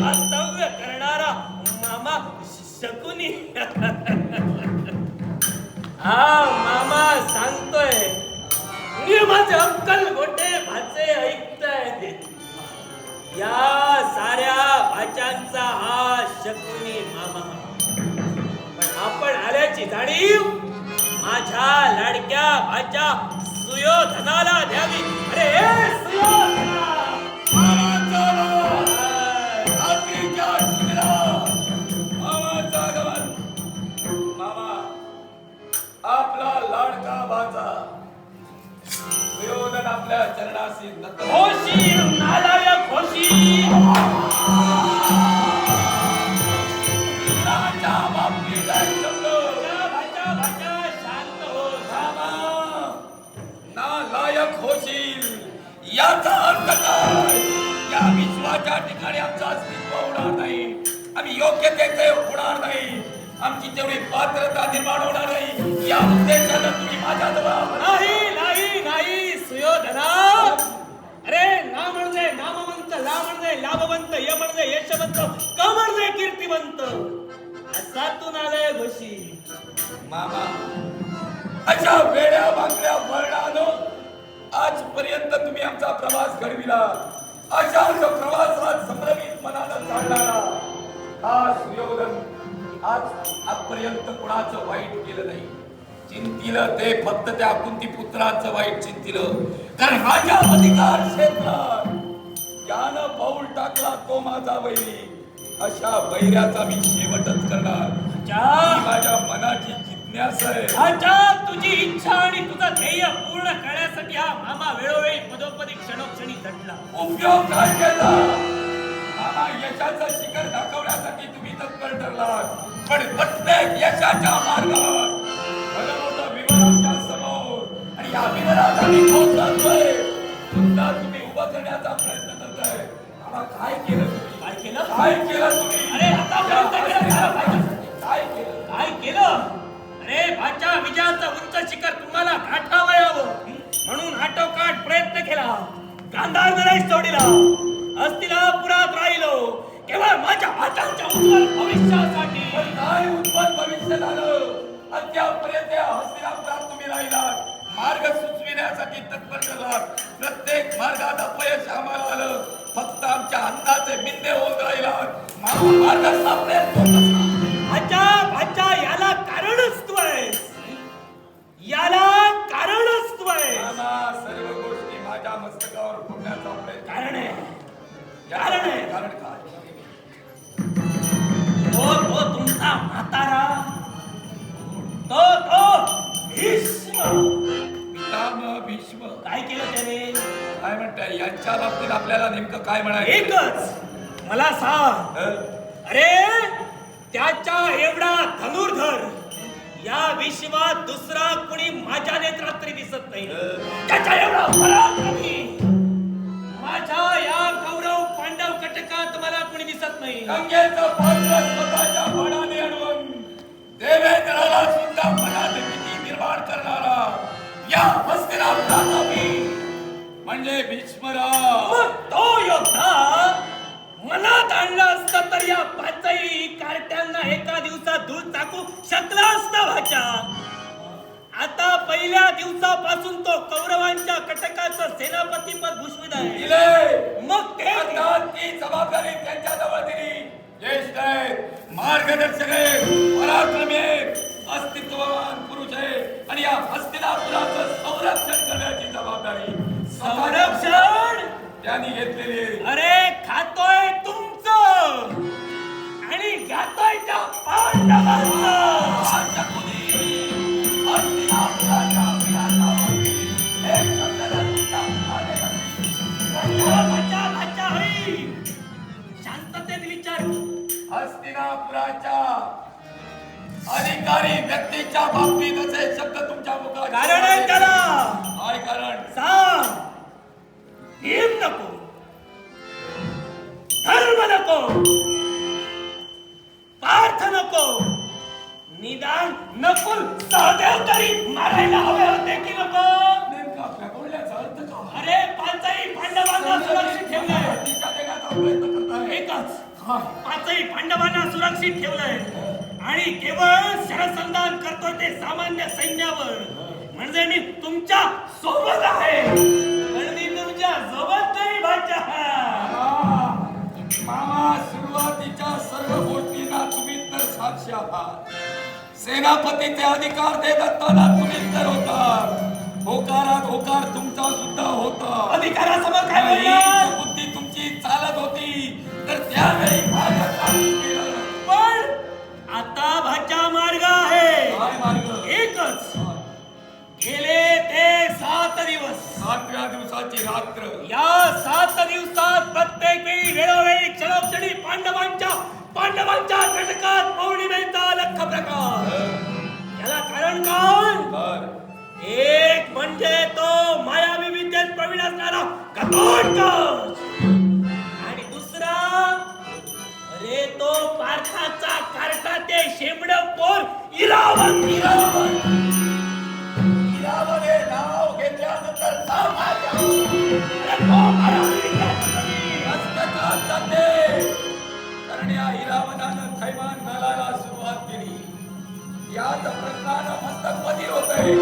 वास्तव्य करणारा मामा शकुनी. हा मामा सांगतोय, मी माझे अक्कल गोटे भाचे ऐकताय. या साऱ्या भाच्यांचा हा शकुनी मामा. पण आपण आल्याची जाणीव माझ्या लाडक्या भाच्या सुयोधनाला द्यावी. अरे सुयोधना, आपला लाडका भाचा सुयोधन आपल्या चरणाशी होशी नालायक होशी. राजा बापली भाचा शांत हो. नालायक होशील याचा अर्थ काय? या विश्वाच्या ठिकाणी आमचं अस्तित्व होणार नाही, आम्ही योग्य तेथे होणार नाही, आमची तेवढी पात्रता निर्माण होणार नाही. या उद्देशाने तुम्ही माझ्याजवळ नाही नाही नाही सुयोधना. अरे ना म्हणजे नामवंत, ला म्हणजे लाभवंत, य म्हणजे यशवंत, क म्हणजे कीर्तिवंत असा तू नालायक होशील. मामा अशा वेड्या वाकड्या वर्णानं आजपर्यंत तुम्ही आमचा प्रवास घडविला. अशाच प्रवासात संभ्रमित मनानं चालणारा हा सुयोधन आजपर्यंत कुणाचं वाईट केलं नाही. चिंतिलं ते फक्त त्या कुंती पुत्राचं वाईट चिंतिलं. कारण माझ्या अधिकार क्षेत्रात यानं पाऊल टाकला तो माझा वैरी. अशा वैऱ्याचा मी शेवटच करणार. माझ्या मनाची जिज्ञासा आहे. अच्छा, तुझी इच्छा आणि तुझं ध्येय पूर्ण करण्यासाठी हा मामा वेळोवेळी पदोपदी क्षणोक्षणी झटला. उपयोग काय केला? मामा यशाचं शिखर दाखवण्यासाठी तुम्ही तत्पर ठरलात. पण प्रत्येक यशाच्या मार्गात भलं मोठं विवर आमच्या समोर आणि या विवरात आम्ही पोहोचतोय. पुन्हा तुम्ही उभं करण्याचा प्रयत्न करताय. मामा काय केलं तुम्ही? काय केलं? काय केलं तुम्ही? अरे आतापर्यंत काय केलं? काय केलं? अरे भाच्या विजयाचं उंच शिखर तुम्हाला गाठावयावं म्हणून आटोकाट प्रयत्न केला. गांधार नाही सोडिला, हस्तिनापुरात राहिलो केवळ माझ्या भाच्याच्या उज्ज्वल भविष्यासाठी. काय उज्ज्वल भविष्य झालं? अद्यापर्यंत हस्तिनापुरात तुम्ही राहिलात, मार्ग सुचविण्यासाठी तत्पर झालात. प्रत्येक मार्गात अपयश आम्हाला आलं. फक्त आमच्या अंदाचे बिंदे होत राहिलात. मार्ग सापडेल भाच्या याला कारणच तू आहेस. याला कारणच तू आहेस. सर्व गोष्टी माझ्या मस्तकावर फोडण्याचा प्रयत्न कारण आहे. कारण आहे. कारण काय? तो तुमचा म्हातारा, तो भीष्म. पितामह भीष्म काय केलं त्याने? काय म्हणताय? यांच्या बाबतीत आपल्याला नेमकं काय म्हणायचं? एकच मला सांग. अरे त्याच्या एवढा धनुर्धर या विश्वात दुसरा कुणी माझ्या नेत्रात तरी दिसत नाही. त्याच्या एवढा पराक्रमी माझ्या या कौरव पांडव कटकात मला कुणी दिसत नाही. गंगेचं पात्र स्वतःच्या बाणाने अडवून देवेंद्राला सुद्धा मनात भीती निर्माण करणारा या हस्तिनापुराचा वीर म्हणजे भीष्मराव. मग तो योद्धा मनात आणला असता तर या पाचही कार्ट्यांना एका दिवसात धूळ टाकू शकला असता भाच्या. आता पहिल्या दिवसापासून तो कौरवांच्या कटकाचं सेनापतीपद भूषवित आहे. मग ते ती जबाबदारी त्यांच्या जवळ दिली. ज्येष्ठ आहेत, मार्गदर्शक आहेत, पराक्रमी आहेत, अस्तित्ववान पुरुष आहे आणि या हस्तिनापुराचं संरक्षण करण्याची जबाबदारी संरक्षण त्यांनी घेतलेली आहे. अरे खातोय तुमचं आणि गातोय त्या पांडवांचं. शांततेत विचार. हस्तिनापुराच्या अधिकारी व्यक्तीच्या बाबतीत असे शब्द तुमच्या मुखात कारण आहे त्याला. काय कारण? सांग. भीम नको, धर्म नको, पार्थ नको, निदान नकुल सहदेव तरी मारायला हवे होते की नको? नेमका आपल्या बोलण्याचा अर्थ काय? अरे पाचही पांडवांना सुरक्षित ठेवलंय. दिशा देण्याचा प्रयत्न करताय. एकच पाचही पांडवांना सुरक्षित ठेवलंय आणि केवळ शरसंधान करतोय ते सामान्य सैन्यावर. म्हणजे मी तुमच्या सोबत आहे पण मी तुमच्या सोबत नाही भाच्या. मामा, सुरुवातीच्या सर्व गोष्टींना तुम्ही तर साक्ष आहात. सेनापतीचे अधिकार देत असताना तुम्ही तर होता. होकारात होकार तुमचा सुद्धा होता. अधिकारासमोर काय बोलणार? बुद्धी तुमची चालत होती तर त्यावेळी माझं काम केलं. पण आता भाच्या मार्ग आहे. काय मार्ग? एकच. गेले ते 7 दिवस. 7व्या दिवसाची रात्र. या 7 दिवसात प्रत्येक वेळी वेळोवेळी क्षणोक्षणी पांडवांच्या कटकात पौर्णिमेचा लख प्रकार. याला कारण काय? एक म्हणजे तो मायावी विद्येत प्रवीण असणारा घटोत्कच आणि दुसरा अरे तो पार्थाचा कारटा ते शेंबड पोर इरावत. इरावत नाव घेतल्यानंतर कारण या इरावनानं थैमान घालायला सुरुवात केली. याच प्रश्नानं मस्तक बधीर होतंय.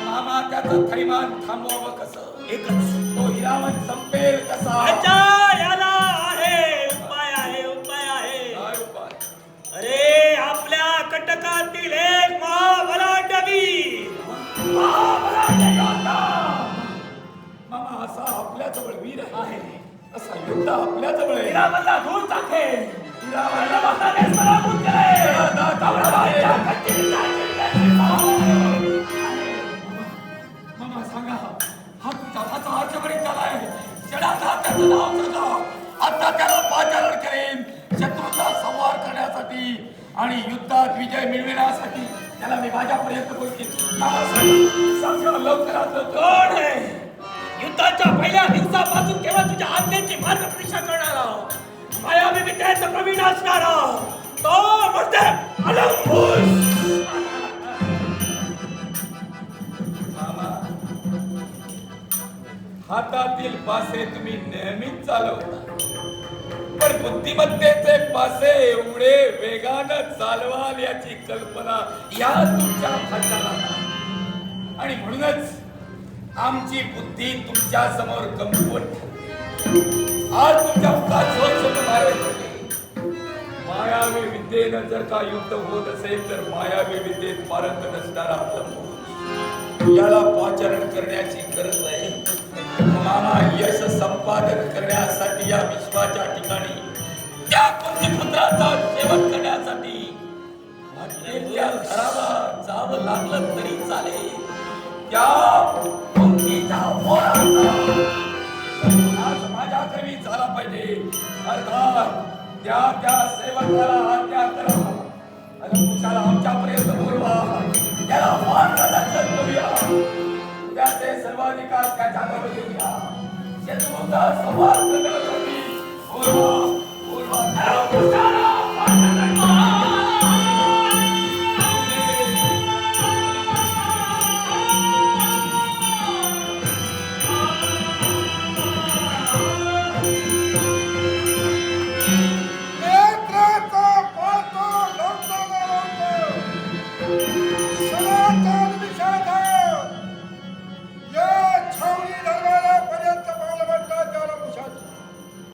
मामा, त्याचं थैमान थांबवावं कसं? एकच. तो इरावत संपेल कसा? अच्छा, याला आहे उपाय आहे. काय उपाय? अरे आपल्या कटकातील एक महाबलाढ्य वीर. मामा, असा आपल्याजवळ वीर आहे, असा योद्धा आपल्याजवळ आहे. इरावतला धूळ टाकेल. इरावतला भारताने पराभूत मामा सांगा, हा तुमचा भाचा अर्चबळीत झालाय. जडाचा त्याचं नाव सांगा. आता त्याला पाचारण करेन शत्रूचा संहार करण्यासाठी आणि युद्धात विजय मिळविण्यासाठी. त्याला मी माझ्यापर्यंत पोहोचेन. मामा सांगा लवकरात लवकर. कोण आहे? युद्धाच्या पहिल्या दिवसापासून केवळ तुझ्या आज्ञेची मार्गपरीक्षा करणारा मायावी विद्येत प्रवीण असणारा तो म्हणजे अलंकुश. मामा, हातातील पासे तुम्ही नेहमीच चालवता, पण बुद्धिमत्तेचे पासे एवढे वेगानं चालवाल याची कल्पना या तुमच्या भाच्याला नाही. आणि म्हणूनच आमची बुद्धी तुमच्या समोर कमकुवत ठरली. आज तुमच्या मुखात स्वच्छ मारे पडले. मायावी विद्येनं जर का युद्ध होत असेल तर मायावी विद्येत पारंगत असणारा आपलं याला पाचारण करण्याची गरज आहे. मामा, यश संपादन करण्यासाठी या विश्वाच्या ठिकाणी त्या पुत्राचा सेवन करण्यासाठी त्या घराला जावं लागलं तरी चालेल. त्या आज माझ्याकडे झाला पाहिजे. अर्थात त्या सेवकाला आज्ञा करा. अलंकुशाला आमच्यापर्यंत बोलवा. त्याला मार्गदर्शन करूया. त्याचे सर्वाधिकार त्याच्याकडे देऊया. शत्रूचा संहार करण्याला